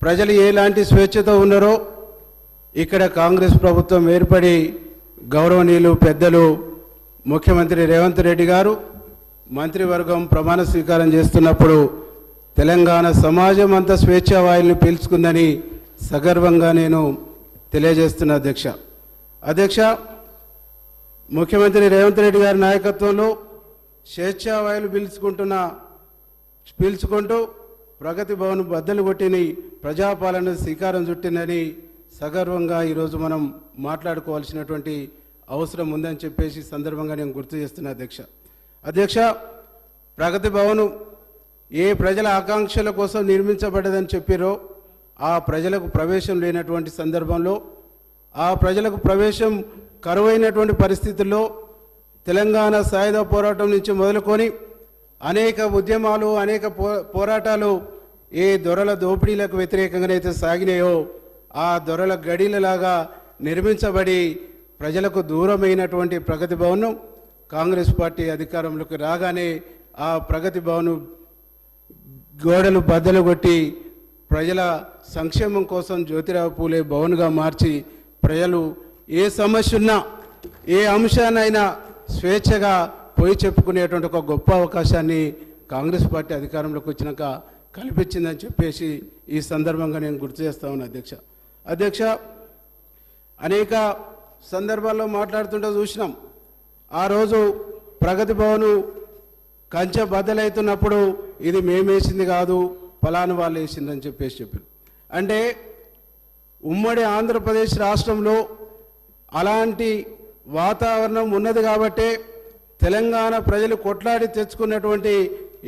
ప్రజలు ఎలాంటి స్వేచ్ఛతో ఉన్నారో ఇక్కడ కాంగ్రెస్ ప్రభుత్వం ఏర్పడి గౌరవనీయులు పెద్దలు ముఖ్యమంత్రి రేవంత్ రెడ్డి గారు మంత్రివర్గం ప్రమాణ స్వీకారం చేస్తున్నప్పుడు తెలంగాణ సమాజం అంతా స్వేచ్ఛా వాయుల్ని పీల్చుకుందని సగర్వంగా నేను తెలియజేస్తున్నా అధ్యక్ష ముఖ్యమంత్రి రేవంత్ రెడ్డి గారి నాయకత్వంలో స్వేచ్ఛా వాయులు పీల్చుకుంటూ ప్రగతి భవన్ బద్దలు కొట్టిని ప్రజాపాలన శ్రీకారం చుట్టిందని సగర్వంగా ఈరోజు మనం మాట్లాడుకోవాల్సినటువంటి అవసరం ఉందని చెప్పేసి సందర్భంగా నేను గుర్తు చేస్తున్నా అధ్యక్ష ప్రగతి భవన్ ఏ ప్రజల ఆకాంక్షల కోసం నిర్మించబడ్డదని చెప్పారో ఆ ప్రజలకు ప్రవేశం లేనటువంటి సందర్భంలో ఆ ప్రజలకు ప్రవేశం కరువైనటువంటి పరిస్థితుల్లో తెలంగాణ సాయుధ పోరాటం నుంచి మొదలుకొని అనేక ఉద్యమాలు అనేక పోరాటాలు ఏ దొరల దోపిడీలకు వ్యతిరేకంగానైతే సాగినాయో ఆ దొరల గడిలలాగా నిర్మించబడి ప్రజలకు దూరమైనటువంటి ప్రగతి భవన్ కాంగ్రెస్ పార్టీ అధికారంలోకి రాగానే ఆ ప్రగతి భవన్ గోడలు బద్దలు కొట్టి ప్రజల సంక్షేమం కోసం జ్యోతిరావు పూలే భవన్గా మార్చి ప్రజలు ఏ సమస్య ఉన్నా ఏ అంశాన్నైనా స్వేచ్ఛగా పోయి చెప్పుకునేటువంటి ఒక గొప్ప అవకాశాన్ని కాంగ్రెస్ పార్టీ అధికారంలోకి వచ్చినాక కల్పించిందని చెప్పేసి ఈ సందర్భంగా నేను గుర్తు చేస్తా ఉన్నా అధ్యక్ష అనేక సందర్భాల్లో మాట్లాడుతుంటే చూసినాం ఆ రోజు ప్రగతి భవన్ కంచె బద్దలవుతున్నప్పుడు ఇది మేమేసింది కాదు ఫలాను వాళ్ళు వేసిందని చెప్పారు అంటే ఉమ్మడి ఆంధ్రప్రదేశ్ రాష్ట్రంలో అలాంటి వాతావరణం ఉన్నది కాబట్టే తెలంగాణ ప్రజలు కొట్లాడి తెచ్చుకున్నటువంటి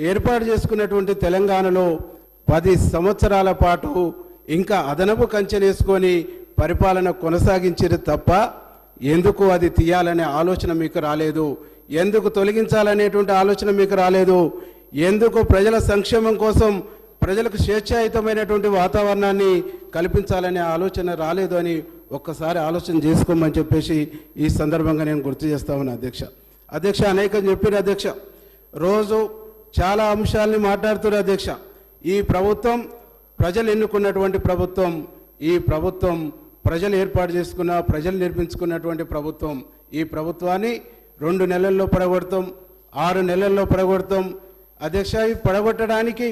ఏర్పాటు చేసుకున్నటువంటి తెలంగాణలో 10 సంవత్సరాల పాటు ఇంకా అదనపు కంచెనేసుకొని పరిపాలన కొనసాగించారు తప్ప ఎందుకు అది తీయాలనే ఆలోచన మీకు రాలేదు, ఎందుకు తొలగించాలనేటువంటి ఆలోచన మీకు రాలేదు, ఎందుకు ప్రజల సంక్షేమం కోసం ప్రజలకు స్వేచ్ఛాయుతమైనటువంటి వాతావరణాన్ని కల్పించాలనే ఆలోచన రాలేదు అని ఒక్కసారి ఆలోచన చేసుకోమని చెప్పేసి ఈ సందర్భంగా నేను గుర్తు చేస్తా ఉన్నా అధ్యక్ష అనేకం చెప్పారు రోజు చాలా అంశాలని మాట్లాడుతున్నారు ఈ ప్రభుత్వం ప్రజలు ఎన్నుకున్నటువంటి ప్రభుత్వం, ఈ ప్రభుత్వం ప్రజలు ఏర్పాటు చేసుకున్న ప్రజలు నిర్మించుకున్నటువంటి ప్రభుత్వం. ఈ ప్రభుత్వాన్ని 2 నెలల్లో పడగొడతాం, 6 నెలల్లో పడగొడతాం అధ్యక్ష. ఈ పడగొట్టడానికి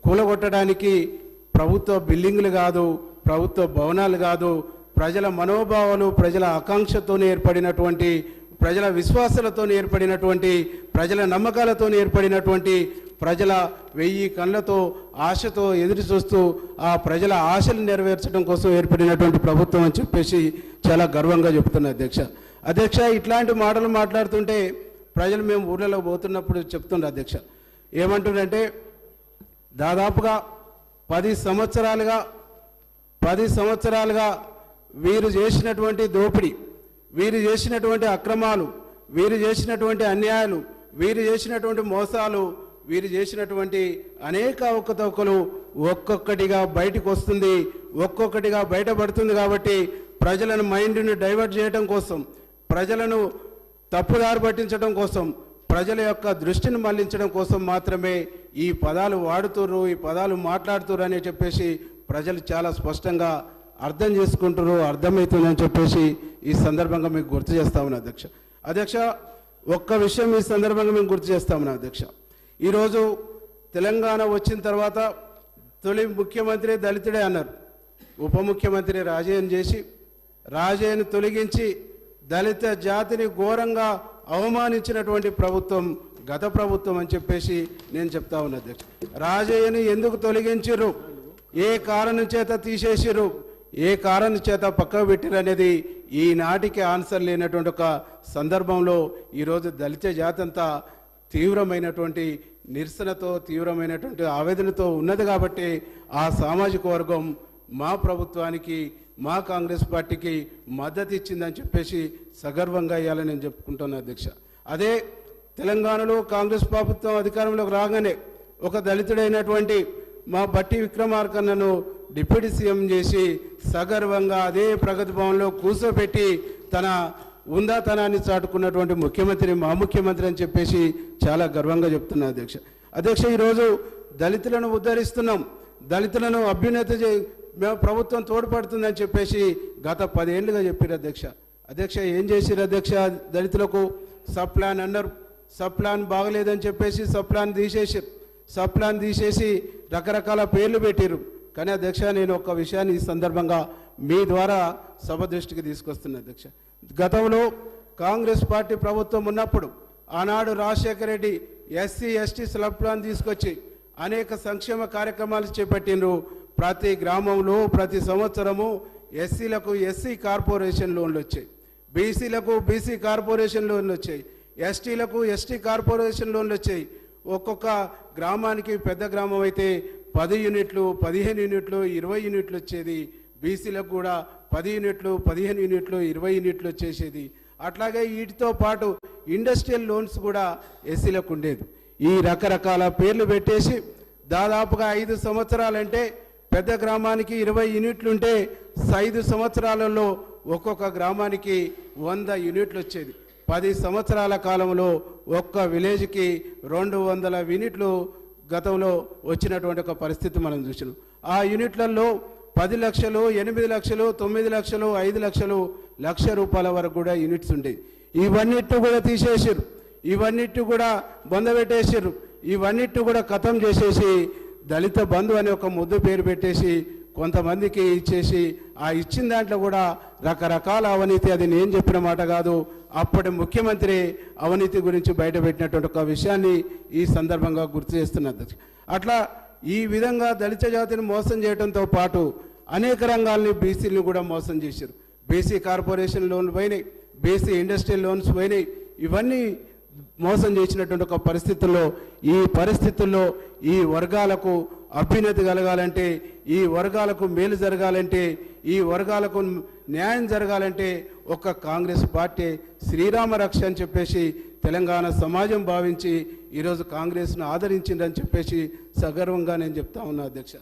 కూలగొట్టడానికి ప్రభుత్వ బిల్డింగులు కాదు, ప్రభుత్వ భవనాలు కాదు, ప్రజల మనోభావాలు ప్రజల ఆకాంక్షతో ఏర్పడినటువంటి ప్రజల విశ్వాసాలతో ఏర్పడినటువంటి ప్రజల నమ్మకాలతో ఏర్పడినటువంటి ప్రజల 1000 కళ్ళతో ఆశతో ఎదురు చూస్తూ ఆ ప్రజల ఆశలు నెరవేర్చడం కోసం ఏర్పడినటువంటి ప్రభుత్వం అని చెప్పేసి చాలా గర్వంగా చెప్తున్నా అధ్యక్ష. ఇట్లాంటి మాటలు మాట్లాడుతుంటే ప్రజలు మేము ఊళ్ళలో పోతున్నప్పుడు చెప్తుండే అధ్యక్ష ఏమంటుండంటే దాదాపుగా 10 సంవత్సరాలుగా వీరు చేసినటువంటి దోపిడీ, వీరు చేసినటువంటి అక్రమాలు, వీరు చేసినటువంటి అన్యాయాలు, వీరు చేసినటువంటి మోసాలు, వీరు చేసినటువంటి అనేక అవకతవకలు ఒక్కొక్కటిగా బయటకు వస్తుంది, ఒక్కొక్కటిగా బయటపడుతుంది. కాబట్టి ప్రజలను మైండ్ని డైవర్ట్ చేయడం కోసం, ప్రజలను తప్పుదారి పట్టించడం కోసం, ప్రజల యొక్క దృష్టిని మళ్లించడం కోసం మాత్రమే ఈ పదాలు వాడుతుర్రు, ఈ పదాలు మాట్లాడుతుర్రు అని చెప్పేసి ప్రజలు చాలా స్పష్టంగా అర్థం చేసుకుంటారు, అర్థమవుతుందని చెప్పేసి ఈ సందర్భంగా మీకు గుర్తు చేస్తా ఉన్నా అధ్యక్ష. ఒక్క విషయం ఈ సందర్భంగా మేము గుర్తు చేస్తా ఉన్నా అధ్యక్ష. ఈరోజు తెలంగాణ వచ్చిన తర్వాత తొలి ముఖ్యమంత్రి దళితుడే అన్నారు. ఉప ముఖ్యమంత్రి రాజయ్యను చేసి రాజయ్యను తొలగించి దళిత జాతిని ఘోరంగా అవమానించినటువంటి ప్రభుత్వం గత ప్రభుత్వం అని చెప్పేసి నేను చెప్తా ఉన్నా అధ్యక్ష. రాజయ్యను ఎందుకు తొలగించారు, ఏ కారణం చేత తీసేసారు, ఏ కారణం చేత పక్కకు పెట్టారు అనేది ఈనాటికి ఆన్సర్ లేనటువంటి ఒక సందర్భంలో ఈరోజు దళిత జాతి అంతా తీవ్రమైనటువంటి నిరసనతో తీవ్రమైనటువంటి ఆవేదనతో ఉన్నది. కాబట్టి ఆ సామాజిక వర్గం మా ప్రభుత్వానికి మా కాంగ్రెస్ పార్టీకి మద్దతు ఇచ్చిందని చెప్పేసి సగర్వంగా ఇవ్వాలని నేను చెప్పుకుంటున్నా అధ్యక్ష. అదే తెలంగాణలో కాంగ్రెస్ ప్రభుత్వం అధికారంలోకి రాగానే ఒక దళితుడైనటువంటి మా బట్టి విక్రమార్కన్నను డిప్యూటీ సీఎం చేసి సగర్వంగా అదే ప్రగతి భవన్లో కూర్చోబెట్టి తన ఉందాతనాన్ని చాటుకున్నటువంటి ముఖ్యమంత్రి మా ముఖ్యమంత్రి అని చెప్పేసి చాలా గర్వంగా చెప్తున్నా అధ్యక్ష. ఈరోజు దళితులను ఉద్ధరిస్తున్నాం, దళితులను అభ్యున్నతి మేము ప్రభుత్వం తోడ్పడుతుందని చెప్పేసి గత 10 ఏళ్ళుగా చెప్పారు అధ్యక్ష. అధ్యక్ష ఏం చేసిరు అధ్యక్ష? దళితులకు సబ్ ప్లాన్ అన్నారు. సబ్ ప్లాన్ బాగలేదని చెప్పేసి సబ్ ప్లాన్ తీసేసారు. సబ్ ప్లాన్ తీసేసి రకరకాల పేర్లు పెట్టారు. కానీ అధ్యక్ష నేను ఒక విషయాన్ని ఈ సందర్భంగా మీ ద్వారా సభ దృష్టికి తీసుకొస్తున్నా అధ్యక్ష. గతంలో కాంగ్రెస్ పార్టీ ప్రభుత్వం ఉన్నప్పుడు ఆనాడు Rajasekhara Reddy SC ST sub plan తీసుకొచ్చి అనేక సంక్షేమ కార్యక్రమాలు చేపట్టిండ్రు. ప్రతి గ్రామంలో ప్రతి సంవత్సరము ఎస్సీలకు ఎస్సీ కార్పొరేషన్ లోన్లు వచ్చాయి, బీసీలకు బీసీ కార్పొరేషన్ లోన్లు వచ్చాయి, ఎస్టీలకు ఎస్టీ కార్పొరేషన్ లోన్లు వచ్చాయి. ఒక్కొక్క గ్రామానికి పెద్ద గ్రామం అయితే 10 యూనిట్లు 15 యూనిట్లు 20 యూనిట్లు వచ్చేది. బీసీలకు కూడా 10 యూనిట్లు 15 యూనిట్లు 20 యూనిట్లు వచ్చేసేది. అట్లాగే వీటితో పాటు ఇండస్ట్రియల్ లోన్స్ కూడా ఎస్సీలకు ఉండేది. ఈ రకరకాల పేర్లు పెట్టేసి దాదాపుగా 5 సంవత్సరాలంటే పెద్ద గ్రామానికి 20 యూనిట్లు ఉంటే 5 సంవత్సరాలలో ఒక్కొక్క గ్రామానికి 100 యూనిట్లు వచ్చేది. 10 సంవత్సరాల కాలంలో ఒక్క విలేజ్కి 200 యూనిట్లు గతంలో వచ్చినటువంటి ఒక పరిస్థితి మనం చూసినాం. ఆ యూనిట్లలో 10 లక్షలు 8 లక్షలు 9 లక్షలు 5 లక్షలు ₹1,00,000 వరకు కూడా యూనిట్స్ ఉండేవి. ఇవన్నిటి కూడా తీసేసారు, ఇవన్నిటి కూడా బొందబెట్టేసారు, ఇవన్నిటి కూడా ఖతం చేసేసి దళిత బంధు అనే ఒక ముద్దు పేరు పెట్టేసి కొంతమందికి ఇచ్చేసి ఆ ఇచ్చిన దాంట్లో కూడా రకరకాల అవినీతి, అది నేను చెప్పిన మాట కాదు, అప్పటి ముఖ్యమంత్రి అవినీతి గురించి బయటపెట్టినటువంటి ఒక విషయాన్ని ఈ సందర్భంగా గుర్తు చేస్తున్నది. అట్లా ఈ విధంగా దళిత జాతిని మోసం చేయడంతో పాటు అనేక రంగాల్ని బీసీలను కూడా మోసం చేశారు. బీసీ కార్పొరేషన్ లోన్లు పోయినాయి, బీసీ ఇండస్ట్రియల్ లోన్స్ పోయినాయి. ఇవన్నీ మోసం చేసినటువంటి ఒక పరిస్థితుల్లో ఈ వర్గాలకు అభ్యున్నతి కలగాలంటే, ఈ వర్గాలకు మేలు జరగాలంటే, ఈ వర్గాలకు న్యాయం జరగాలంటే ఒక కాంగ్రెస్ పార్టీ శ్రీరామ రక్ష అని చెప్పేసి తెలంగాణ సమాజం భావించి ఈరోజు కాంగ్రెస్ను ఆదరించిందని చెప్పేసి సగర్వంగా నేను చెప్తా ఉన్నా అధ్యక్ష.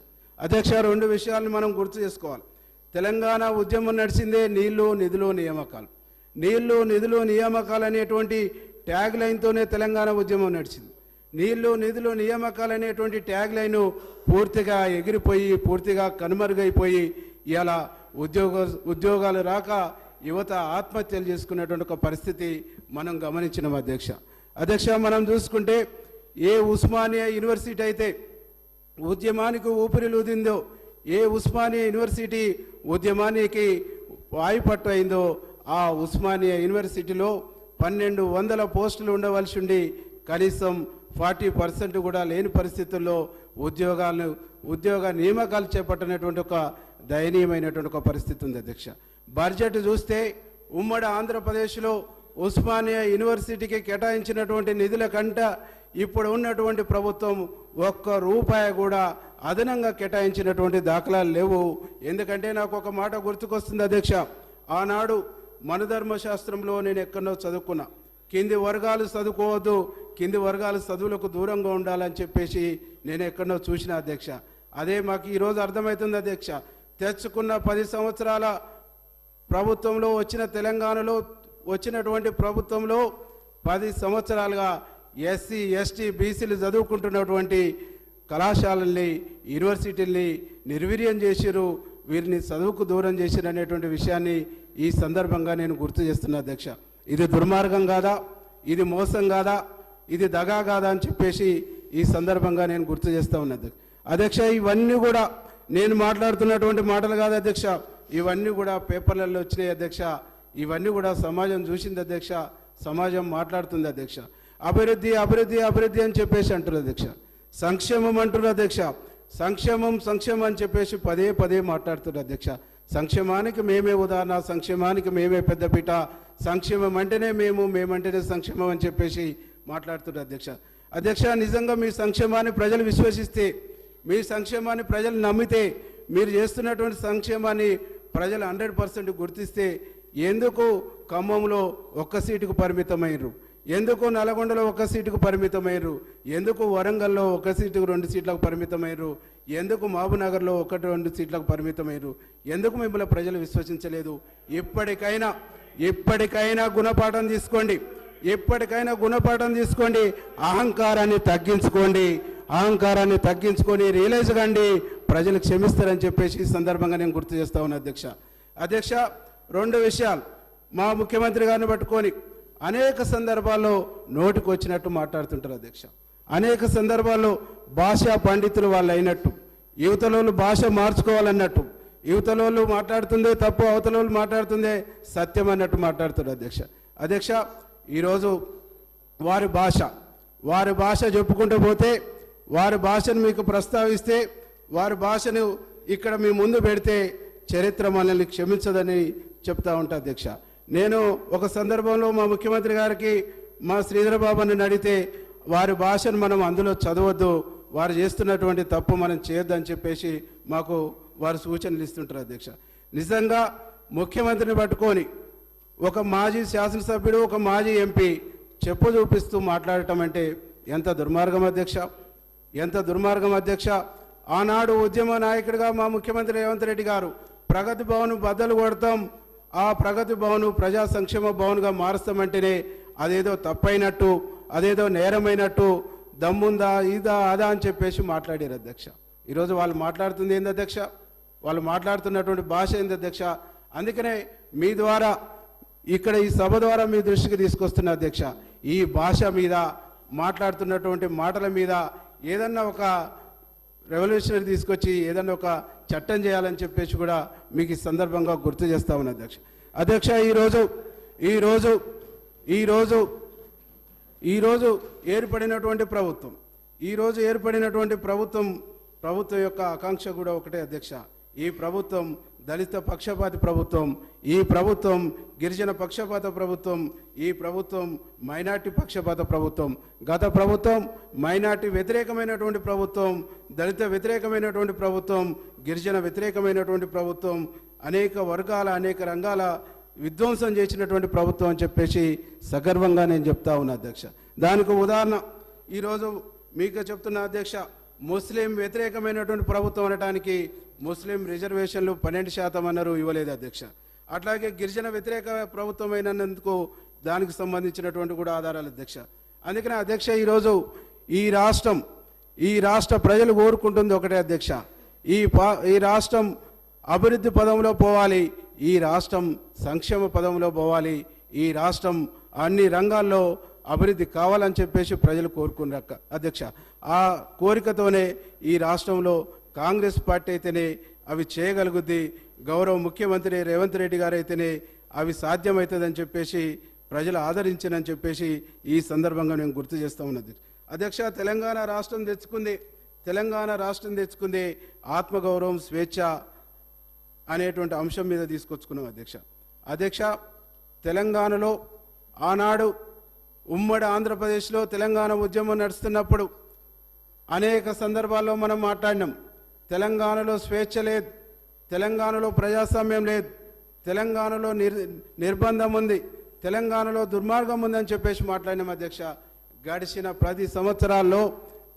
2 విషయాలను మనం గుర్తు చేసుకోవాలి. తెలంగాణ ఉద్యమం నడిచిందే నీళ్లు నిధులు నియామకాలు. నీళ్లు నిధులు నియామకాలు అనేటువంటి ట్యాగ్ లైన్తోనే తెలంగాణ ఉద్యమం నడిచింది. నీళ్లు నిధులు నియామకాలు అనేటువంటి ట్యాగ్ లైన్ పూర్తిగా ఎగిరిపోయి పూర్తిగా కనుమరుగైపోయి ఇవాళ ఉద్యోగాలు రాక యువత ఆత్మహత్యలు చేసుకునేటువంటి ఒక పరిస్థితి మనం గమనించినాం అధ్యక్ష. మనం చూసుకుంటే ఏ ఉస్మానియా యూనివర్సిటీ అయితే ఉద్యమానికి ఊపిరిలూదిందో, ఏ ఉస్మానియా యూనివర్సిటీ ఉద్యమానికి వాయుపట్టు అయిందో, ఆ ఉస్మానియా యూనివర్సిటీలో 1200 పోస్టులు ఉండవలసి ఉండి కనీసం 40% కూడా లేని పరిస్థితుల్లో ఉద్యోగ నియామకాలు చేపట్టినటువంటి ఒక దయనీయమైనటువంటి ఒక పరిస్థితి ఉంది అధ్యక్ష. బడ్జెట్ చూస్తే ఉమ్మడి ఆంధ్రప్రదేశ్లో ఉస్మానియా యూనివర్సిటీకి కేటాయించినటువంటి నిధుల కంట ఇప్పుడు ఉన్నటువంటి ప్రభుత్వం ₹1 కూడా అదనంగా కేటాయించినటువంటి దాఖలాలు లేవు. ఎందుకంటే నాకు ఒక మాట గుర్తుకొస్తుంది అధ్యక్ష. ఆనాడు మనధర్మశాస్త్రంలో నేను ఎక్కడో చదువుకున్నా, కింది వర్గాలు చదువుకోవద్దు, కింది వర్గాలు చదువులకు దూరంగా ఉండాలని చెప్పేసి నేను ఎక్కడో చూసిన అధ్యక్ష. అదే మాకు ఈరోజు అర్థమవుతుంది అధ్యక్ష. తెచ్చుకున్న 10 సంవత్సరాల ప్రభుత్వంలో వచ్చిన తెలంగాణలో వచ్చినటువంటి ప్రభుత్వంలో 10 సంవత్సరాలుగా ఎస్సీ ఎస్టీ బీసీలు చదువుకుంటున్నటువంటి కళాశాలల్ని యూనివర్సిటీల్ని నిర్వీర్యం చేసిరు, వీరిని చదువుకు దూరం చేసిరు అనేటువంటి విషయాన్ని ఈ సందర్భంగా నేను గుర్తు చేస్తున్నా అధ్యక్ష. ఇది దుర్మార్గం కాదా, ఇది మోసం కాదా, ఇది దగా కాదా అని చెప్పేసి ఈ సందర్భంగా నేను గుర్తు చేస్తూ ఉన్నది అధ్యక్ష. ఇవన్నీ కూడా నేను మాట్లాడుతున్నటువంటి మాటలు కాదు అధ్యక్ష, ఇవన్నీ కూడా పేపర్లలో వచ్చినాయి అధ్యక్ష. ఇవన్నీ కూడా సమాజం చూసింది అధ్యక్ష, సమాజం మాట్లాడుతుంది అధ్యక్ష. అభివృద్ధి అభివృద్ధి అభివృద్ధి అని చెప్పేసి అంటారు అధ్యక్ష. సంక్షేమం అంటారు అధ్యక్ష. సంక్షేమం అని చెప్పేసి పదే మాట్లాడుతున్నారు అధ్యక్ష. సంక్షేమానికి మేమే ఉదాహరణ, సంక్షేమానికి మేమే పెద్దపీట, సంక్షేమం అంటేనే మేమంటేనే సంక్షేమం అని చెప్పేసి మాట్లాడుతున్నారు అధ్యక్ష. నిజంగా మీ సంక్షేమాన్ని ప్రజలు విశ్వసిస్తే, మీ సంక్షేమాన్ని ప్రజలు నమ్మితే, మీరు చేస్తున్నటువంటి సంక్షేమాన్ని ప్రజలు 100% గుర్తిస్తే ఎందుకు ఖమ్మంలో 1 సీటుకు పరిమితమైనరు, ఎందుకు నల్గొండలో 1 సీటుకు పరిమితమైనరు, ఎందుకు వరంగల్లో 1 సీటుకు 2 సీట్లకు పరిమితమైనరు, ఎందుకు మహబూబ్నగర్లో 1-2 సీట్లకు పరిమితమైనరు, ఎందుకు మిమ్మల్ని ప్రజలు విశ్వసించలేదు? ఇప్పటికైనా గుణపాఠం తీసుకోండి, ఎప్పటికైనా గుణపాఠం తీసుకోండి. అహంకారాన్ని తగ్గించుకొని రియలైజ్ కండి. ప్రజలు క్షమిస్తారని చెప్పేసి ఈ సందర్భంగా నేను గుర్తు చేస్తా ఉన్నా అధ్యక్ష 2 విషయాలు మా ముఖ్యమంత్రి గారిని పట్టుకొని అనేక సందర్భాల్లో నోటికి వచ్చినట్టు మాట్లాడుతుంటారు అధ్యక్ష. అనేక సందర్భాల్లో భాషా పండితులు వాళ్ళు అయినట్టు, యువతలోళ్ళు భాష మార్చుకోవాలన్నట్టు, యువతలోళ్ళు మాట్లాడుతుందే తప్పు, అవతలోళ్ళు మాట్లాడుతుందే సత్యం అన్నట్టు మాట్లాడుతారు అధ్యక్ష. ఈరోజు వారి భాష చెప్పుకుంటూ పోతే, వారి భాషను మీకు ప్రస్తావిస్తే, వారి భాషను ఇక్కడ మీ ముందు పెడితే చరిత్ర మనల్ని క్షమించదని చెప్తా ఉంటా అధ్యక్ష. నేను ఒక సందర్భంలో మా ముఖ్యమంత్రి గారికి మా శ్రీధర్ బాబుని అడిగితే వారి భాషను మనం అందులో చదవద్దు, వారు చేస్తున్నటువంటి తప్పు మనం చేయొద్దని చెప్పేసి మాకు వారు సూచనలు ఇస్తుంటారు అధ్యక్ష. నిజంగా ముఖ్యమంత్రిని పట్టుకొని ఒక మాజీ శాసనసభ్యుడు, ఒక మాజీ ఎంపీ చెప్పు చూపిస్తూ మాట్లాడటం అంటే ఎంత దుర్మార్గం అధ్యక్ష. ఆనాడు ఉద్యమ నాయకుడిగా మా ముఖ్యమంత్రి రేవంత్ రెడ్డి గారు ప్రగతి భవన్ బద్దలు కొడతాం, ఆ ప్రగతి భవన్ ప్రజా సంక్షేమ భవన్గా మారుస్తామంటేనే అదేదో తప్పైనట్టు, అదేదో నేరమైనట్టు, దమ్ముందా ఇదా అదా అని చెప్పేసి మాట్లాడారు అధ్యక్ష. ఈరోజు వాళ్ళు మాట్లాడుతుంది ఏంది అధ్యక్ష, వాళ్ళు మాట్లాడుతున్నటువంటి భాష ఏంది అధ్యక్ష. అందుకనే మీ ద్వారా ఇక్కడ ఈ సభ ద్వారా మీ దృష్టికి తీసుకొస్తున్న అధ్యక్ష, ఈ భాష మీద మాట్లాడుతున్నటువంటి మాటల మీద ఏదన్నా ఒక రెవల్యూషనరీ తీసుకొచ్చి ఏదన్నా ఒక చట్టం చేయాలని చెప్పేసి కూడా మీకు ఈ సందర్భంగా గుర్తు చేస్తా ఉన్నా అధ్యక్ష. ఈరోజు ఏర్పడినటువంటి ప్రభుత్వం యొక్క ఆకాంక్ష కూడా ఒకటే అధ్యక్ష. ఈ ప్రభుత్వం దళిత పక్షపాతి ప్రభుత్వం, ఈ ప్రభుత్వం గిరిజన పక్షపాత ప్రభుత్వం, ఈ ప్రభుత్వం మైనార్టీ పక్షపాత ప్రభుత్వం. గత ప్రభుత్వం మైనార్టీ వ్యతిరేకమైనటువంటి ప్రభుత్వం, దళిత వ్యతిరేకమైనటువంటి ప్రభుత్వం, గిరిజన వ్యతిరేకమైనటువంటి ప్రభుత్వం, అనేక వర్గాల అనేక రంగాల విధ్వంసం చేసినటువంటి ప్రభుత్వం అని చెప్పేసి సగర్వంగా నేను చెప్తా ఉన్నా అధ్యక్ష. దానికి ఉదాహరణ ఈరోజు మీకు చెప్తున్నా అధ్యక్ష, ముస్లిం వ్యతిరేకమైనటువంటి ప్రభుత్వం అనడానికి ముస్లిం రిజర్వేషన్లు 12% అన్నారు, ఇవ్వలేదు అధ్యక్ష. అట్లాగే గిరిజన వ్యతిరేక ప్రభుత్వం అయినందుకు దానికి సంబంధించినటువంటి కూడా ఆధారాలు అధ్యక్ష. అందుకనే అధ్యక్ష ఈరోజు ఈ రాష్ట్ర ప్రజలు కోరుకుంటుంది ఒకటే అధ్యక్ష, ఈ రాష్ట్రం అభివృద్ధి పదంలో పోవాలి, ఈ రాష్ట్రం సంక్షేమ పదంలో పోవాలి, ఈ రాష్ట్రం అన్ని రంగాల్లో అభివృద్ధి కావాలని చెప్పేసి ప్రజలు కోరుకున్నారు అధ్యక్ష. ఆ కోరికతోనే ఈ రాష్ట్రంలో కాంగ్రెస్ పార్టీ అయితేనే అవి చేయగలుగుద్ది, గౌరవ ముఖ్యమంత్రి రేవంత్ రెడ్డి గారు అయితేనే అవి సాధ్యమవుతుందని చెప్పేసి ప్రజలు ఆదరించనని చెప్పేసి ఈ సందర్భంగా నేను గుర్తు చేస్తూ ఉన్నది అధ్యక్ష. తెలంగాణ రాష్ట్రం తెచ్చుకుంది ఆత్మగౌరవం, స్వేచ్ఛ అనేటువంటి అంశం మీద తీసుకొచ్చుకున్నాం అధ్యక్ష. తెలంగాణలో ఆనాడు ఉమ్మడి ఆంధ్రప్రదేశ్లో తెలంగాణ ఉద్యమం నడుస్తున్నప్పుడు అనేక సందర్భాల్లో మనం మాట్లాడినాం. తెలంగాణలో స్వేచ్ఛ లేదు, తెలంగాణలో ప్రజాస్వామ్యం లేదు, తెలంగాణలో నిర్బంధం ఉంది, తెలంగాణలో దుర్మార్గం ఉందని చెప్పేసి మాట్లాడినాం అధ్యక్ష. గడిచిన 10 సంవత్సరాల్లో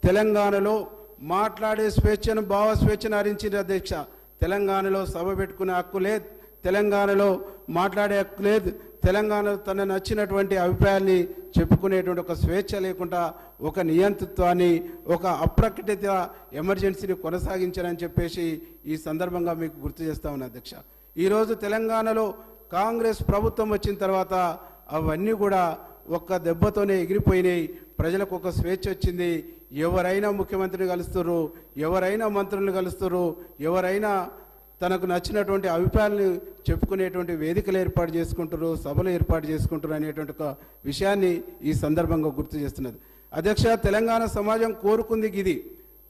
తెలంగాణలో మాట్లాడే స్వేచ్ఛను, భావ స్వేచ్ఛను హరించింది అధ్యక్ష. తెలంగాణలో సభ పెట్టుకునే హక్కు లేదు, తెలంగాణలో మాట్లాడే హక్కు లేదు, తెలంగాణలో తన నచ్చినటువంటి అభిప్రాయాన్ని చెప్పుకునేటువంటి ఒక స్వేచ్ఛ లేకుండా ఒక నియంతృత్వాన్ని, ఒక అప్రకటిత ఎమర్జెన్సీని కొనసాగించారని చెప్పేసి ఈ సందర్భంగా మీకు గుర్తు చేస్తా ఉన్నా అధ్యక్ష. ఈరోజు తెలంగాణలో కాంగ్రెస్ ప్రభుత్వం వచ్చిన తర్వాత అవన్నీ కూడా ఒక్క దెబ్బతోనే ఎగిరిపోయినాయి. ప్రజలకు ఒక స్వేచ్ఛ వచ్చింది. ఎవరైనా ముఖ్యమంత్రిని కలుస్తున్నారు, ఎవరైనా మంత్రులను కలుస్తున్నారు, ఎవరైనా తనకు నచ్చినటువంటి అభిప్రాయాలను చెప్పుకునేటువంటి వేదికలు ఏర్పాటు చేసుకుంటారు, సభలు ఏర్పాటు చేసుకుంటారు అనేటువంటి ఒక విషయాన్ని ఈ సందర్భంగా గుర్తు చేస్తున్నది అధ్యక్ష. తెలంగాణ సమాజం కోరుకుంది ఇది,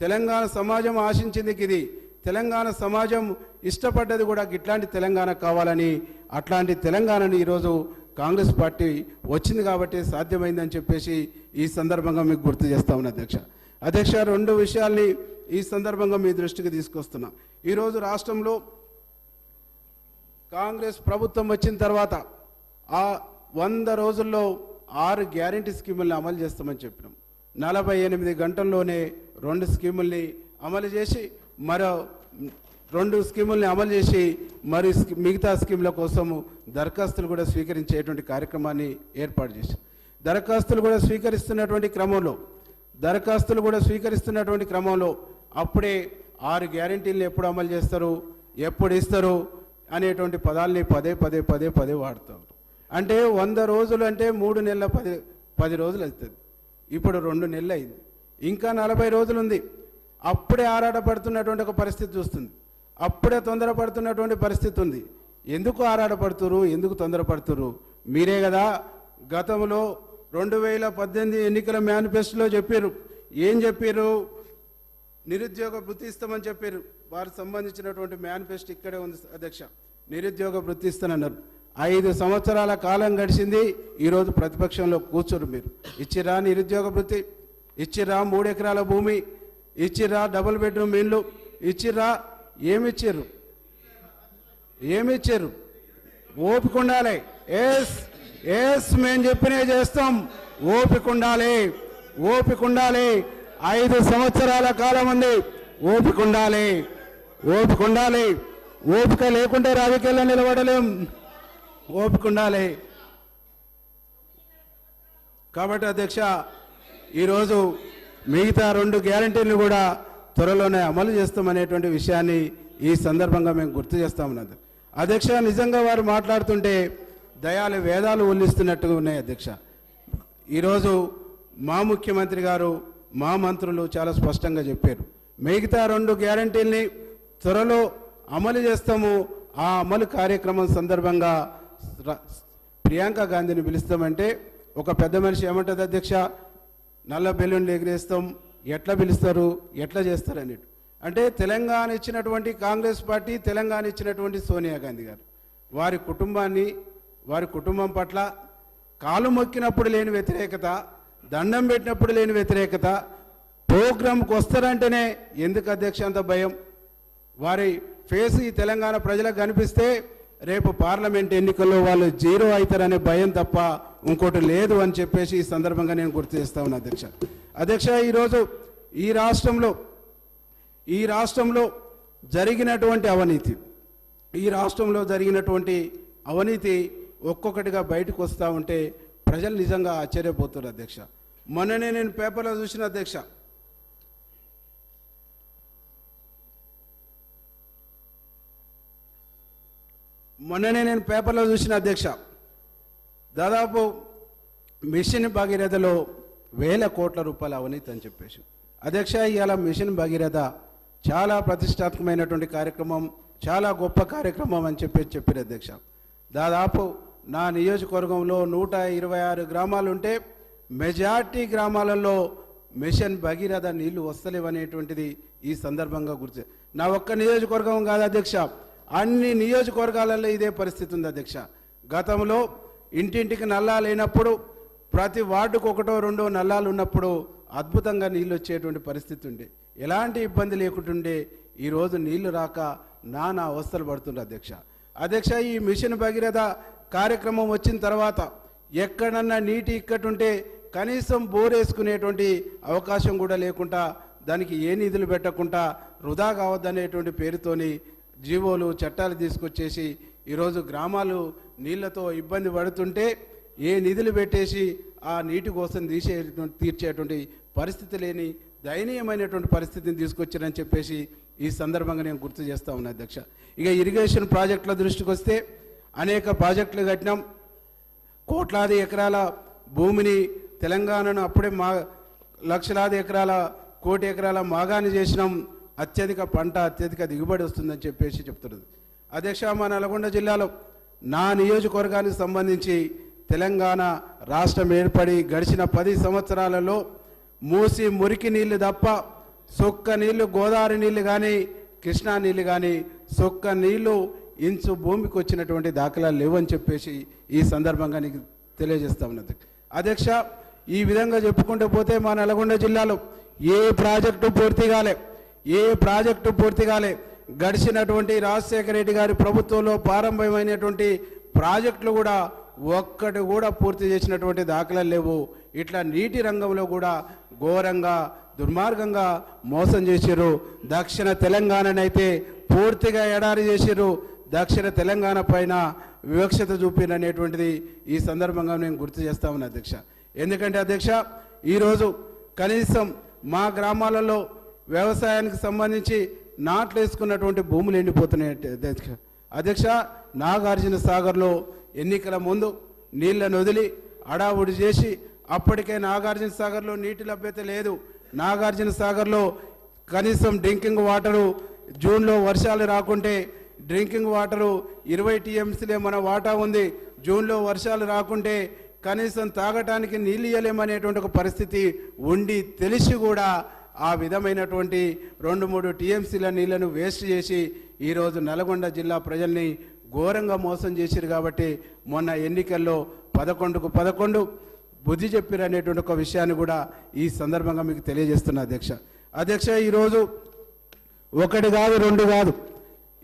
తెలంగాణ సమాజం ఆశించింది ఇది, తెలంగాణ సమాజం ఇష్టపడ్డది కూడా ఇట్లాంటి తెలంగాణ కావాలని. అట్లాంటి తెలంగాణని ఈరోజు కాంగ్రెస్ పార్టీ వచ్చింది కాబట్టి సాధ్యమైందని చెప్పేసి ఈ సందర్భంగా మీకు గుర్తు చేస్తా ఉన్నా అధ్యక్ష. 2 విషయాల్ని ఈ సందర్భంగా మీ దృష్టికి తీసుకొస్తున్నా. ఈరోజు రాష్ట్రంలో కాంగ్రెస్ ప్రభుత్వం వచ్చిన తర్వాత ఆ 100 రోజుల్లో 6 గ్యారంటీ స్కీముల్ని అమలు చేస్తామని చెప్పినాం. 48 గంటల్లోనే 2 స్కీముల్ని అమలు చేసి మరో 2 స్కీముల్ని అమలు చేసి మరి మిగతా స్కీముల కోసం దరఖాస్తులు కూడా స్వీకరించేటువంటి కార్యక్రమాన్ని ఏర్పాటు చేసి దరఖాస్తులు కూడా స్వీకరిస్తున్నటువంటి క్రమంలో అప్పుడే 6 గ్యారెంటీలను ఎప్పుడు అమలు చేస్తారు, ఎప్పుడు ఇస్తారు అనేటువంటి పదాలని పదే పదే పదే పదే వాడతారు. అంటే 100 రోజులు అంటే 3 నెలల 10 రోజులు అవుతుంది. ఇప్పుడు 2 నెలలు అయింది, ఇంకా 40 రోజులు ఉంది. అప్పుడే ఆరాటపడుతున్నటువంటి ఒక పరిస్థితి చూస్తుంది, అప్పుడే తొందరపడుతున్నటువంటి పరిస్థితి ఉంది. ఎందుకు ఆరాటపడుతురు, ఎందుకు తొందరపడుతురు? మీరే కదా గతంలో 2018 ఎన్నికల మేనిఫెస్టోలో చెప్పారు. ఏం చెప్పారు? నిరుద్యోగ వృత్తి ఇస్తామని చెప్పారు. వారికి సంబంధించినటువంటి మేనిఫెస్టో ఇక్కడే ఉంది అధ్యక్ష. నిరుద్యోగ వృత్తి ఇస్తానన్నారు. 5 సంవత్సరాల కాలం గడిచింది. ఈరోజు ప్రతిపక్షంలో కూర్చోరు. మీరు ఇచ్చిరా నిరుద్యోగ వృత్తి? ఇచ్చిరా 3 ఎకరాల భూమి? ఇచ్చిరా డబుల్ బెడ్రూమ్ ఇళ్ళు? ఇచ్చిరా? ఏమిచ్చారు? ఏమిచ్చారు? ఓపిక ఉండాలి. ఎస్ మేము చెప్పినే చేస్తాం. ఓపిక ఉండాలి, ఓపిక ఉండాలి. 5 సంవత్సరాల కాలం ఉంది. ఓపిక ఉండాలి, ఓపిక ఉండాలి. ఓపిక లేకుంటే రాజకీయాల్లో నిలబడలేం. ఓపిక ఉండాలి. కాబట్టి అధ్యక్ష, ఈరోజు మిగతా 2 గ్యారెంటీలు కూడా త్వరలోనే అమలు చేస్తామనేటువంటి విషయాన్ని ఈ సందర్భంగా మేము గుర్తు చేస్తామన్నది. అధ్యక్ష, నిజంగా వారు మాట్లాడుతుంటే దయాలు వేదాలు ఉల్లిస్తున్నట్టుగా ఉన్నాయి అధ్యక్ష. ఈరోజు మా ముఖ్యమంత్రి గారు, మా మంత్రులు చాలా స్పష్టంగా చెప్పారు, మిగతా 2 గ్యారెంటీల్ని త్వరలో అమలు చేస్తాము. ఆ అమలు కార్యక్రమం సందర్భంగా ప్రియాంక గాంధీని పిలుస్తామంటే ఒక పెద్ద మనిషి ఏమంటుంది అధ్యక్ష? నల్ల బెలూన్లు ఎగిరేస్తాం, ఎట్లా పిలుస్తారు, ఎట్లా చేస్తారు అన్నట్టు. అంటే తెలంగాణ ఇచ్చినటువంటి కాంగ్రెస్ పార్టీ, తెలంగాణ ఇచ్చినటువంటి సోనియా గాంధీ గారు వారి కుటుంబాన్ని, వారి కుటుంబం పట్ల కాలు మొక్కినప్పుడు లేని వ్యతిరేకత, దండం పెట్టినప్పుడు లేని వ్యతిరేకత, ప్రోగ్రాంకి వస్తారంటేనే ఎందుకు అధ్యక్ష అంత భయం? వారి ఫేస్ ఈ తెలంగాణ ప్రజలకు కనిపిస్తే రేపు పార్లమెంట్ ఎన్నికల్లో వాళ్ళు 0 అవుతారనే భయం తప్ప ఇంకోటి లేదు అని చెప్పేసి ఈ సందర్భంగా నేను గుర్తు చేస్తా ఉన్నా అధ్యక్ష. అధ్యక్ష, ఈరోజు ఈ రాష్ట్రంలో జరిగినటువంటి అవినీతి ఒక్కొక్కటిగా బయటకు వస్తూ ఉంటే ప్రజలు నిజంగా ఆశ్చర్యపోతారు అధ్యక్ష. మొన్ననే నేను పేపర్లో చూసిన అధ్యక్ష, దాదాపు మిషన్ భగీరథలో 1000 కోట్ల రూపాయల అవినీతి అని చెప్పేసి. అధ్యక్ష, ఇవాళ మిషన్ భగీరథ చాలా ప్రతిష్టాత్మకమైనటువంటి కార్యక్రమం, చాలా గొప్ప కార్యక్రమం అని చెప్పారు అధ్యక్ష. దాదాపు నా నియోజకవర్గంలో 126 గ్రామాలు ఉంటే మెజార్టీ గ్రామాలలో మిషన్ భగీరథ నీళ్లు వస్తలేవనేటువంటిది ఈ సందర్భంగా గుర్తు. నా ఒక్క నియోజకవర్గం కాదు అధ్యక్ష, అన్ని నియోజకవర్గాలలో ఇదే పరిస్థితి ఉంది అధ్యక్ష. గతంలో ఇంటింటికి నల్లాలు లేనప్పుడు, ప్రతి వార్డుకు 1-2 నల్లాలు ఉన్నప్పుడు అద్భుతంగా నీళ్ళు వచ్చేటువంటి పరిస్థితి ఉండే, ఎలాంటి ఇబ్బంది లేకుంటుండే. ఈరోజు నీళ్లు రాక నానా అవస్థలు పడుతుండే అధ్యక్ష. ఈ మిషన్ భగీరథ కార్యక్రమం వచ్చిన తర్వాత ఎక్కడన్నా నీటి ఇక్కటుంటే కనీసం బోరేసుకునేటువంటి అవకాశం కూడా లేకుండా, దానికి ఏ నిధులు పెట్టకుండా వృధా కావద్దనేటువంటి పేరుతోని జీవోలు, చట్టాలు తీసుకొచ్చేసి ఈరోజు గ్రామాలు నీళ్లతో ఇబ్బంది పడుతుంటే ఏ నిధులు పెట్టేసి ఆ నీటి కోసం తీర్చేటువంటి పరిస్థితి లేని దయనీయమైనటువంటి పరిస్థితిని తీసుకొచ్చారని చెప్పేసి ఈ సందర్భంగా నేను గుర్తు చేస్తా ఉన్నా అధ్యక్ష. ఇక ఇరిగేషన్ ప్రాజెక్టుల దృష్టికి వస్తే అనేక ప్రాజెక్టులు కట్టినాం. కోట్లాది ఎకరాల భూమిని తెలంగాణను అప్పుడే లక్షలాది ఎకరాల, కోటి ఎకరాల మాగాని చేసినాం. అత్యధిక పంట, అత్యధిక దిగుబడి వస్తుందని చెప్పేసి చెప్తున్నది అధ్యక్ష. మా నల్గొండ జిల్లాలో నా నియోజకవర్గానికి సంబంధించి తెలంగాణ రాష్ట్రం ఏర్పడి గడిచిన 10 సంవత్సరాలలో మూసి మురికి నీళ్లు తప్ప సొక్క నీళ్లు, గోదావరి నీళ్లు కానీ, కృష్ణా నీళ్లు కానీ, సొక్క నీళ్లు ఇంచు భూమికి వచ్చినటువంటి దాఖలాలు లేవని చెప్పేసి ఈ సందర్భంగా నీకు తెలియజేస్తా ఉన్నది అధ్యక్ష. ఈ విధంగా చెప్పుకుంటూ పోతే మా నల్గొండ జిల్లాలో ఏ ప్రాజెక్టు పూర్తి కాలే. గడిచినటువంటి రాజశేఖర రెడ్డి గారి ప్రభుత్వంలో ప్రారంభమైనటువంటి ప్రాజెక్టులు కూడా ఒక్కటి కూడా పూర్తి చేసినటువంటి దాఖలాలు లేవు. ఇట్లా నీటి రంగంలో కూడా ఘోరంగా, దుర్మార్గంగా మోసం చేశారు. దక్షిణ తెలంగాణనైతే పూర్తిగా ఎడారి చేశారు. దక్షిణ తెలంగాణ పైన వివక్షత చూపిననేటువంటిది ఈ సందర్భంగా నేను గుర్తు చేస్తా ఉన్నా అధ్యక్ష. ఎందుకంటే అధ్యక్ష, ఈరోజు కనీసం మా గ్రామాలలో వ్యవసాయానికి సంబంధించి నాట్లు వేసుకున్నటువంటి భూములు ఎండిపోతున్నాయి అధ్యక్ష. అధ్యక్ష, నాగార్జున సాగర్లో ఎన్నికల ముందు నీళ్లను వదిలి అడావుడి చేసి అప్పటికే నాగార్జున సాగర్లో నీటి లభ్యత లేదు. నాగార్జున సాగర్లో కనీసం డ్రింకింగ్ వాటరు జూన్లో వర్షాలు రాకుంటే డ్రింకింగ్ వాటరు 20 టీఎంసీలే మన వాటా ఉంది. జూన్లో వర్షాలు రాకుంటే కనీసం తాగటానికి నీళ్ళు ఇయ్యలేమనేటువంటి ఒక పరిస్థితి ఉండి తెలిసి కూడా ఆ విధమైనటువంటి 2-3 టీఎంసీల నీళ్లను వేస్ట్ చేసి ఈరోజు నల్గొండ జిల్లా ప్రజల్ని ఘోరంగా మోసం చేశారు. కాబట్టి మొన్న ఎన్నికల్లో 11కు 11 బుద్ధి చెప్పారు అనేటువంటి ఒక విషయాన్ని కూడా ఈ సందర్భంగా మీకు తెలియజేస్తున్నా అధ్యక్ష. ఈరోజు 1 కాదు 2 కాదు,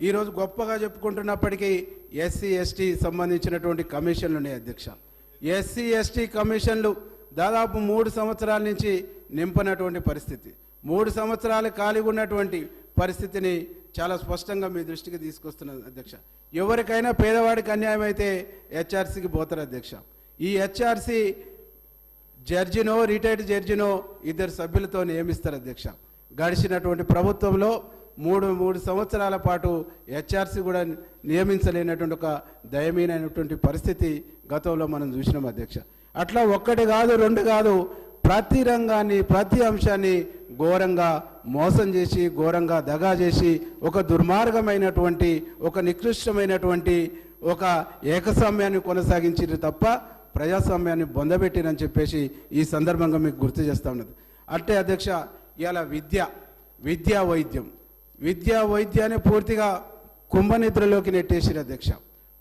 ఈరోజు గొప్పగా చెప్పుకుంటున్నప్పటికీ ఎస్సీ ఎస్టీ సంబంధించినటువంటి కమిషన్లు ఉన్నాయి అధ్యక్ష. ఎస్సీ ఎస్టీ కమిషన్లు దాదాపు 3 సంవత్సరాల నుంచి నింపనటువంటి పరిస్థితి, 3 సంవత్సరాలు ఖాళీగా ఉన్నటువంటి పరిస్థితిని చాలా స్పష్టంగా మీ దృష్టికి తీసుకొస్తున్నాను అధ్యక్ష. ఎవరికైనా పేదవాడికి అన్యాయం అయితే హెచ్ఆర్సీకి పోతారు అధ్యక్ష. ఈ హెచ్ఆర్సీ జడ్జినో రిటైర్డ్ జడ్జినో 2 సభ్యులతో నియమిస్తారు అధ్యక్ష. గడిచినటువంటి ప్రభుత్వంలో 3 సంవత్సరాల పాటు హెచ్ఆర్సీ కూడా నియమించలేనటువంటి ఒక దయనీయమైనటువంటి పరిస్థితి గతంలో మనం చూసినాం అధ్యక్ష. అట్లా 1 కాదు 2 కాదు, ప్రతి రంగాన్ని ప్రతి అంశాన్ని ఘోరంగా మోసం చేసి ఘోరంగా దగా చేసి ఒక దుర్మార్గమైనటువంటి ఒక నికృష్టమైనటువంటి ఒక ఏకస్వామ్యాన్ని కొనసాగించారు తప్ప ప్రజాస్వామ్యాన్ని బొందబెట్టిరని చెప్పేసి ఈ సందర్భంగా మీకు గుర్తు చేస్తూ ఉన్నది. అంటే అధ్యక్ష, ఇలా విద్యా వైద్యాన్ని పూర్తిగా కుంభనిద్రలోకి నెట్టేసిరు అధ్యక్ష.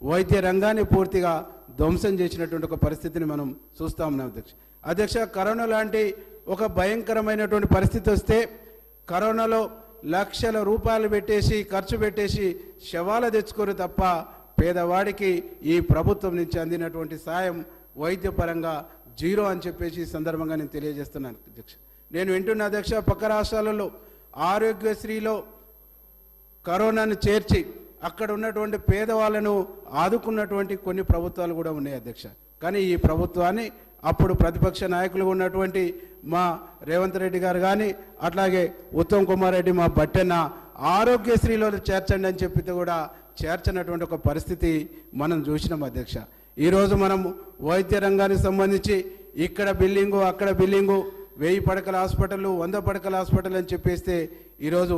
వైద్య రంగాన్ని పూర్తిగా ధ్వంసం చేసినటువంటి ఒక పరిస్థితిని మనం చూస్తూ ఉన్నాం అధ్యక్ష. కరోనా లాంటి ఒక భయంకరమైనటువంటి పరిస్థితి వస్తే కరోనాలో లక్షల రూపాయలు పెట్టేసి ఖర్చు పెట్టేసి శవాలు తెచ్చుకోరు తప్ప పేదవాడికి ఈ ప్రభుత్వం నుంచి అందినటువంటి సాయం వైద్యపరంగా 0 అని చెప్పేసి ఈ సందర్భంగా నేను తెలియజేస్తున్నాను అధ్యక్ష. నేను వింటున్న అధ్యక్ష, పక్క రాష్ట్రాలలో ఆరోగ్యశ్రీలో కరోనాను చేర్చి అక్కడ ఉన్నటువంటి పేదవాళ్ళను ఆదుకున్నటువంటి కొన్ని ప్రభుత్వాలు కూడా ఉన్నాయి అధ్యక్ష. కానీ ఈ ప్రభుత్వాన్ని అప్పుడు ప్రతిపక్ష నాయకులు ఉన్నటువంటి మా రేవంత్ రెడ్డి గారు కానీ అట్లాగే ఉత్తమ్ కుమార్ రెడ్డి మా బట్టెన్న ఆరోగ్యశ్రీలో చేర్చండి అని చెప్పితే కూడా చేర్చనటువంటి ఒక పరిస్థితి మనం చూసినాం అధ్యక్ష. ఈరోజు మనం వైద్య రంగానికి సంబంధించి ఇక్కడ బిల్డింగు అక్కడ బిల్డింగు 1000 పడకల హాస్పిటల్ 100 పడకల హాస్పిటల్ అని చెప్పేస్తే ఈరోజు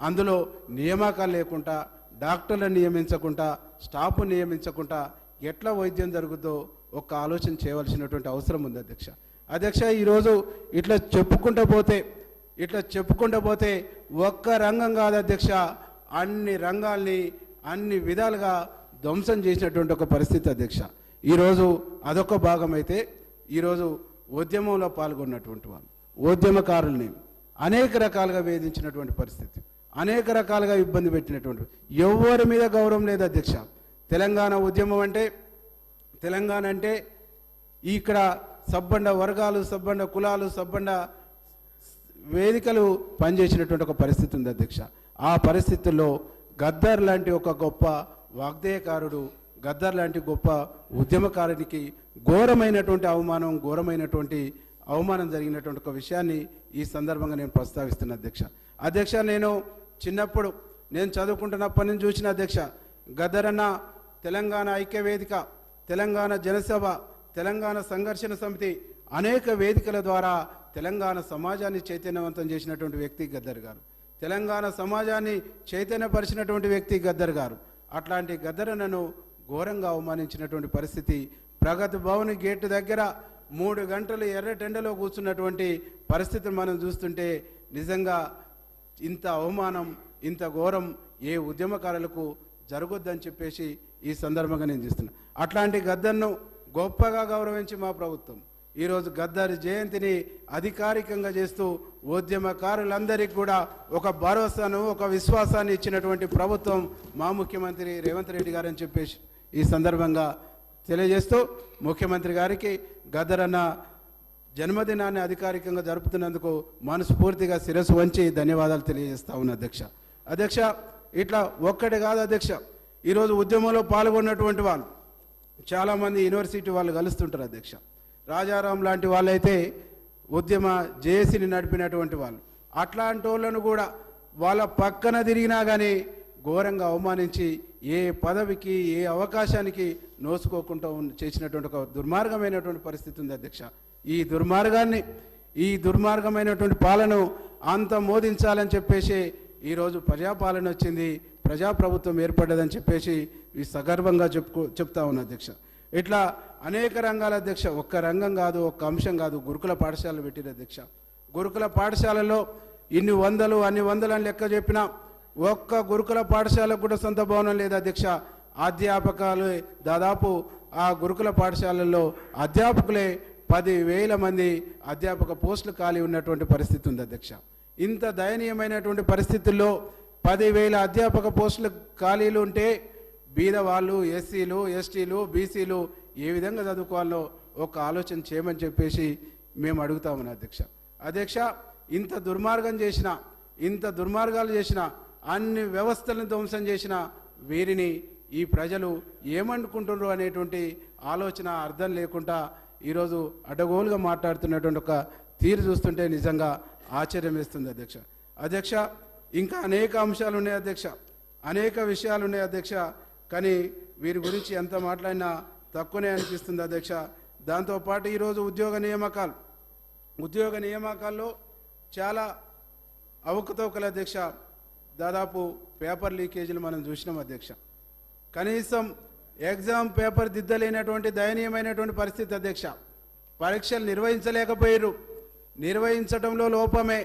అందులో నియామకాలు లేకుండా డాక్టర్లను నియమించకుండా స్టాఫ్ నియమించకుండా ఎట్లా వైద్యం జరుగుతుందో ఒక ఆలోచన చేయవలసినటువంటి అవసరం ఉంది అధ్యక్ష. ఈరోజు ఇట్లా చెప్పుకుంటూ పోతే ఒక్క రంగం కాదు అధ్యక్ష, అన్ని రంగాల్ని అన్ని విధాలుగా ధ్వంసం చేసినటువంటి ఒక పరిస్థితి అధ్యక్ష. ఈరోజు అదొక భాగం అయితే ఈరోజు ఉద్యమంలో పాల్గొన్నటువంటి వాళ్ళు ఉద్యమకారుల్ని అనేక రకాలుగా వేధించినటువంటి పరిస్థితి, అనేక రకాలుగా ఇబ్బంది పెట్టినటువంటి ఎవరి మీద గౌరవం లేదు అధ్యక్ష. తెలంగాణ ఉద్యమం అంటే తెలంగాణ అంటే ఇక్కడ సబ్బండ వర్గాలు సబ్బండ కులాలు సబ్బండ వేదికలు పనిచేసినటువంటి ఒక పరిస్థితి ఉంది అధ్యక్ష. ఆ పరిస్థితుల్లో గద్దర్ లాంటి ఒక గొప్ప వాగ్దేయకారుడు, గద్దర్ లాంటి గొప్ప ఉద్యమకారునికి ఘోరమైనటువంటి అవమానం జరిగినటువంటి ఒక విషయాన్ని ఈ సందర్భంగా నేను ప్రస్తావిస్తున్నా అధ్యక్ష. నేను చిన్నప్పుడు నేను చదువుకుంటున్నప్పటి నుంచి చూసిన అధ్యక్ష, గద్దర్ అన్న తెలంగాణ ఐక్యవేదిక, తెలంగాణ జనసభ, తెలంగాణ సంఘర్షణ సమితి అనేక వేదికల ద్వారా తెలంగాణ సమాజాన్ని చైతన్యవంతం చేసినటువంటి వ్యక్తి గద్దర్ గారు, తెలంగాణ సమాజాన్ని చైతన్యపరిచినటువంటి వ్యక్తి గద్దర్ గారు. అట్లాంటి గద్దర్ అన్నను ఘోరంగా అవమానించినటువంటి పరిస్థితి, ప్రగతి భవన్ గేటు దగ్గర 3 గంటలు ఎర్రటెండలో కూర్చున్నటువంటి పరిస్థితిని మనం చూస్తుంటే నిజంగా ఇంత అవమానం ఇంత ఘోరం ఏ ఉద్యమకారులకు జరగొద్దని చెప్పేసి ఈ సందర్భంగా నేను చూస్తున్నాను. అట్లాంటి గద్దర్ను గొప్పగా గౌరవించి మా ప్రభుత్వం ఈరోజు గద్దర్ జయంతిని అధికారికంగా చేస్తూ ఉద్యమకారులందరికీ కూడా ఒక భరోసాను ఒక విశ్వాసాన్ని ఇచ్చినటువంటి ప్రభుత్వం మా ముఖ్యమంత్రి రేవంత్ రెడ్డి గారు అని చెప్పేసి ఈ సందర్భంగా తెలియజేస్తూ ముఖ్యమంత్రి గారికి గద్దర్ అన్న జన్మదినాన్ని అధికారికంగా జరుపుతున్నందుకు మనస్ఫూర్తిగా శిరస్సు వంచి ధన్యవాదాలు తెలియజేస్తా ఉన్నా అధ్యక్ష. ఇట్లా ఒక్కటి కాదు అధ్యక్ష, ఈరోజు ఉద్యమంలో పాల్గొన్నటువంటి వాళ్ళు చాలామంది యూనివర్సిటీ వాళ్ళు కలుస్తుంటారు అధ్యక్ష. రాజారాం లాంటి వాళ్ళైతే ఉద్యమ జేఏసీని నడిపినటువంటి వాళ్ళు, అట్లాంటి వాళ్ళను కూడా వాళ్ళ పక్కన తిరిగినా కానీ ఘోరంగా అవమానించి ఏ పదవికి ఏ అవకాశానికి నోసుకోకుండా చేసినటువంటి ఒక దుర్మార్గమైనటువంటి పరిస్థితి ఉంది అధ్యక్ష. ఈ దుర్మార్గమైనటువంటి పాలన అంత మోదించాలని చెప్పేసి ఈరోజు ప్రజాపాలన వచ్చింది, ప్రజాప్రభుత్వం ఏర్పడ్డదని చెప్పేసి ఈ సగర్వంగా చెప్తా ఉన్నా అధ్యక్ష. ఇట్లా అనేక రంగాల అధ్యక్ష, ఒక్క రంగం కాదు, ఒక్క అంశం కాదు, గురుకుల పాఠశాలలు పెట్టిన అధ్యక్ష. గురుకుల పాఠశాలలో ఇన్ని వందలు అన్ని వందలు అని లెక్క చెప్పినా ఒక్క గురుకుల పాఠశాలకు కూడా సొంత భవనం లేదు అధ్యక్ష. అధ్యాపకాలు దాదాపు ఆ గురుకుల పాఠశాలల్లో అధ్యాపకులే 10,000 మంది అధ్యాపక పోస్టులు ఖాళీ ఉన్నటువంటి పరిస్థితి ఉంది అధ్యక్ష. ఇంత దయనీయమైనటువంటి పరిస్థితుల్లో 10,000 అధ్యాపక పోస్టులు ఖాళీలు ఉంటే బీదవాళ్ళు, ఎస్సీలు, ఎస్టీలు, బీసీలు ఏ విధంగా చదువుకోవాలో ఒక ఆలోచన చేయమని చెప్పేసి మేము అడుగుతామని అధ్యక్ష. ఇంత దుర్మార్గాలు చేసిన అన్ని వ్యవస్థలను ధ్వంసం చేసిన వీరిని ఈ ప్రజలు ఏమనుకుంటున్నారు అనేటువంటి ఆలోచన అర్థం లేకుండా ఈరోజు అడ్డగోలుగా మాట్లాడుతున్నటువంటి ఒక తీరు చూస్తుంటే నిజంగా ఆశ్చర్యం వేస్తుంది అధ్యక్ష. ఇంకా అనేక అంశాలు ఉన్నాయి అధ్యక్ష, అనేక విషయాలు ఉన్నాయి అధ్యక్ష. కానీ వీరి గురించి ఎంత మాట్లాడినా తక్కువనే అనిపిస్తుంది అధ్యక్ష. దాంతోపాటు ఈరోజు ఉద్యోగ నియామకాల్లో చాలా అవకతవకలు అధ్యక్ష. దాదాపు పేపర్ లీకేజీలు మనం చూసినాం అధ్యక్ష. కనీసం ఎగ్జామ్ పేపర్ దిద్దలేనటువంటి దయనీయమైనటువంటి పరిస్థితి అధ్యక్ష. పరీక్షలు నిర్వహించలేకపోయారు, నిర్వహించడంలో లోపమే,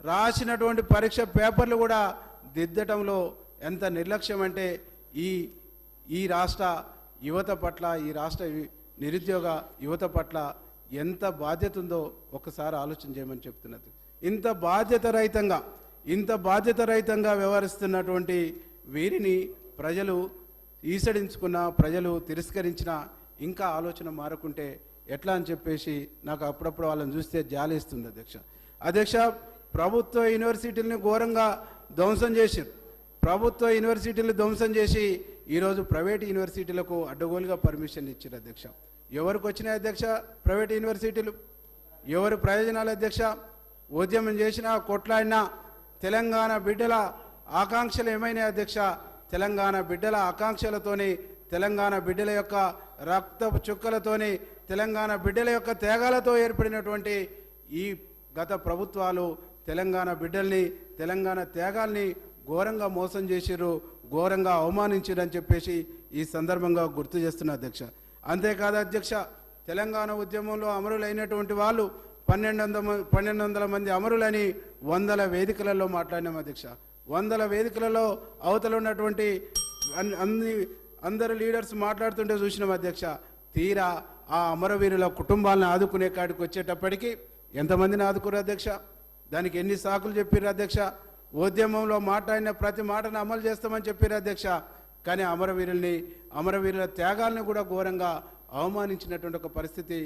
రాసినటువంటి పరీక్ష పేపర్లు కూడా దిద్దటంలో ఎంత నిర్లక్ష్యం అంటే ఈ రాష్ట్ర యువత పట్ల, ఈ రాష్ట్ర నిరుద్యోగ యువత పట్ల ఎంత బాధ్యత ఉందో ఒకసారి ఆలోచన చేయమని చెప్తున్నది. ఇంత బాధ్యత రహితంగా వ్యవహరిస్తున్నటువంటి వీరిని ప్రజలు ఈసడించుకున్న, ప్రజలు తిరస్కరించిన, ఇంకా ఆలోచన మారకుంటే ఎట్లా అని చెప్పేసి నాకు అప్పుడప్పుడు వాళ్ళని చూస్తే జాలేస్తుంది అధ్యక్ష. ప్రభుత్వ యూనివర్సిటీలని ఘోరంగా ధ్వంసం చేసి ఈరోజు ప్రైవేట్ యూనివర్సిటీలకు అడ్డగోలుగా పర్మిషన్ ఇచ్చారు అధ్యక్ష. ఎవరికి వచ్చినాయి అధ్యక్ష ప్రైవేట్ యూనివర్సిటీలు? ఎవరి ప్రయోజనాలు అధ్యక్ష? ఉద్యమం చేసినా, కొట్లాడినా తెలంగాణ బిడ్డల ఆకాంక్షలు ఏమైనాయి అధ్యక్ష? తెలంగాణ బిడ్డల ఆకాంక్షలతోని, తెలంగాణ బిడ్డల యొక్క రక్తపు చుక్కలతోని, తెలంగాణ బిడ్డల యొక్క త్యాగాలతో ఏర్పడినటువంటి ఈ గత ప్రభుత్వాలు తెలంగాణ బిడ్డల్ని, తెలంగాణ త్యాగాల్ని ఘోరంగా మోసం చేసిర్రు, ఘోరంగా అవమానించారు అని చెప్పేసి ఈ సందర్భంగా గుర్తు చేస్తున్న అధ్యక్ష. అంతేకాదు అధ్యక్ష, తెలంగాణ ఉద్యమంలో అమరులైనటువంటి వాళ్ళు 1200 మంది అమరులని 100 వేదికలలో మాట్లాడినాం అధ్యక్ష. 100 వేదికలలో అవతల ఉన్నటువంటి అందరు లీడర్స్ మాట్లాడుతుంటే చూసినాం అధ్యక్ష. తీరా ఆ అమరవీరుల కుటుంబాలను ఆదుకునే కాడికి వచ్చేటప్పటికి ఎంతమందిని ఆదుకున్నారు అధ్యక్ష? దానికి ఎన్ని సాకులు చెప్పారు అధ్యక్ష? ఉద్యమంలో మాట్లాడిన ప్రతి మాటను అమలు చేస్తామని చెప్పారు అధ్యక్ష. కానీ అమరవీరుల త్యాగాలను కూడా ఘోరంగా అవమానించినటువంటి ఒక పరిస్థితి